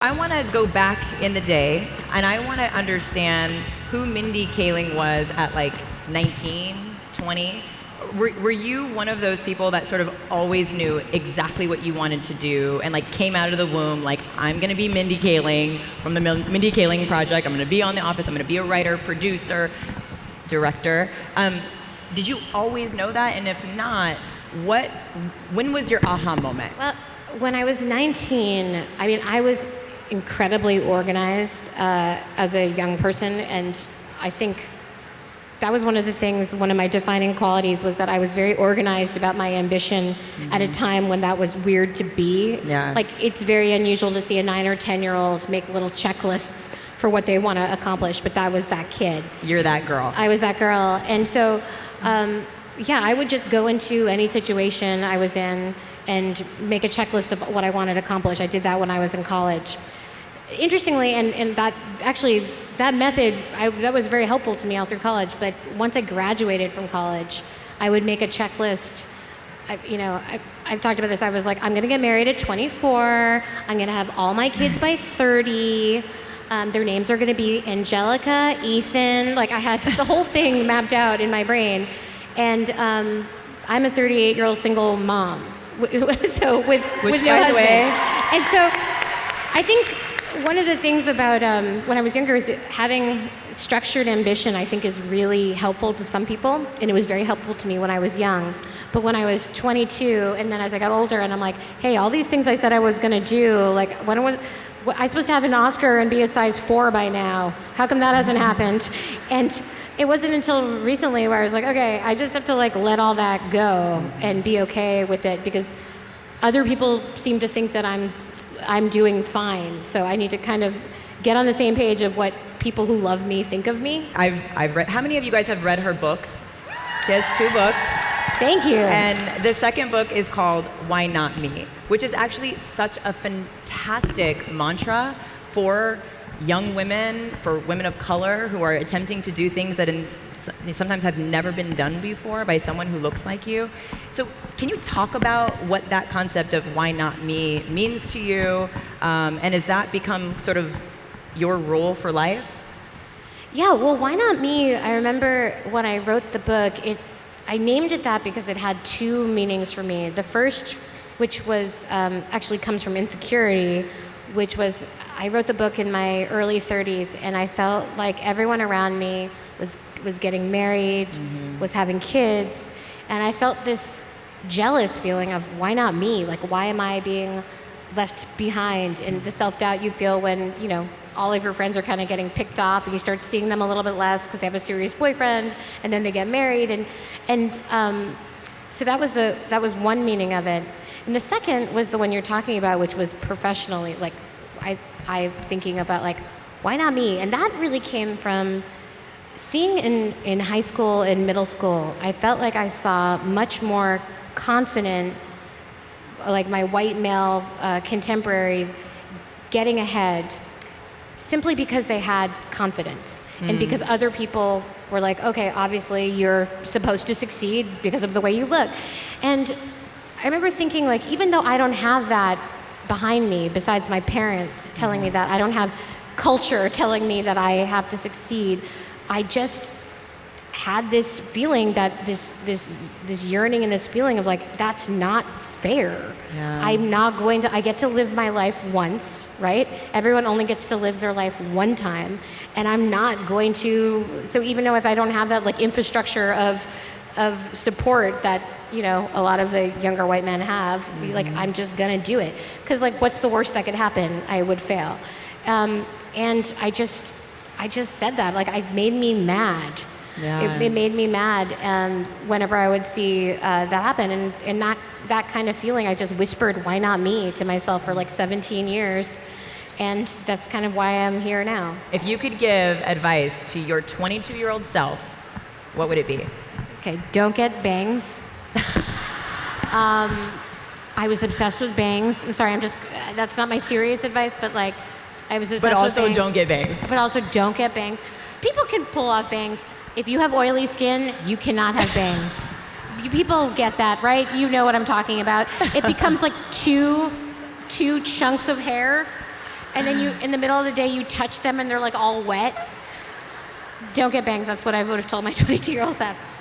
I want to go back in the day, and I want to understand who Mindy Kaling was at like 19, 20. Were you one of those people that sort of always knew exactly what you wanted to do and like came out of the womb like, I'm going to be Mindy Kaling from the Mindy Kaling Project. I'm going to be on The Office. I'm going to be a writer, producer, director. Did you always know that? And if not, when was your aha moment? Well, when I was 19, I was incredibly organized as a young person, and I think that was one of my defining qualities was that I was very organized about my ambition at a time when that was weird to be. Yeah. Like, it's very unusual to see a 9 or 10-year-old make little checklists for what they want to accomplish, but that was that kid. You're that girl. I was that girl. And so, I would just go into any situation I was in and make a checklist of what I wanted to accomplish. I did that when I was in college. Interestingly, and that method, that was very helpful to me all through college, but once I graduated from college, I would make a checklist. I've talked about this. I was like, I'm going to get married at 24. I'm going to have all my kids by 30. Their names are going to be Angelica, Ethan. Like, I had the whole thing mapped out in my brain. And I'm a 38-year-old single mom, so with no husband. And so I think one of the things about when I was younger is that having structured ambition, I think, is really helpful to some people, and it was very helpful to me when I was young. But when I was 22, and then as I got older, and I'm like, hey, all these things I said I was going to do, like, I'm supposed to have an Oscar and be a size 4 by now. How come that hasn't happened? And it wasn't until recently where I was like, okay, I just have to like let all that go and be okay with it, because other people seem to think that I'm doing fine. So I need to kind of get on the same page of what people who love me think of me. I've read. How many of you guys have read her books? She has 2 books. Thank you. And the second book is called Why Not Me, which is actually such a fantastic mantra for young women, for women of color who are attempting to do things that sometimes have never been done before by someone who looks like you. So can you talk about what that concept of why not me means to you? And has that become sort of your rule for life? Yeah, well, why not me? I remember when I wrote the book, I named it that because it had 2 meanings for me. The first, which was actually comes from insecurity, which was I wrote the book in my early 30s, and I felt like everyone around me was getting married, was having kids, and I felt this jealous feeling of why not me? Like, why am I being left behind? And the self-doubt you feel when, all of your friends are kind of getting picked off, and you start seeing them a little bit less because they have a serious boyfriend, and then they get married, so that was one meaning of it. And the second was the one you're talking about, which was professionally. Like, I'm thinking about, like, why not me? And that really came from seeing in high school and middle school. I felt like I saw much more confident, like my white male contemporaries, getting ahead simply because they had confidence. And because other people were like, okay, obviously you're supposed to succeed because of the way you look. And I remember thinking, like, even though I don't have that behind me, besides my parents telling me that, I don't have culture telling me that I have to succeed, I just had this feeling that this yearning and this feeling of like, that's not fair. Yeah. I get to live my life once, right? Everyone only gets to live their life one time, and I'm not going to, so even though if I don't have that like infrastructure of support that, a lot of the younger white men have, like, I'm just gonna do it. Because, like, what's the worst that could happen? I would fail. And I just said that. Like, it made me mad. Yeah. It made me mad whenever I would see that happen. And that kind of feeling, I just whispered, why not me, to myself for like 17 years. And that's kind of why I'm here now. If you could give advice to your 22-year-old self, what would it be? Okay, don't get bangs. I was obsessed with bangs. I'm sorry, that's not my serious advice, but like, I was obsessed with bangs. But also don't get bangs. But also don't get bangs. People can pull off bangs. If you have oily skin, you cannot have bangs. People get that, right? You know what I'm talking about. It becomes like two chunks of hair, and then you, in the middle of the day, you touch them and they're like all wet. Don't get bangs. That's what I would have told my 22-year-old self.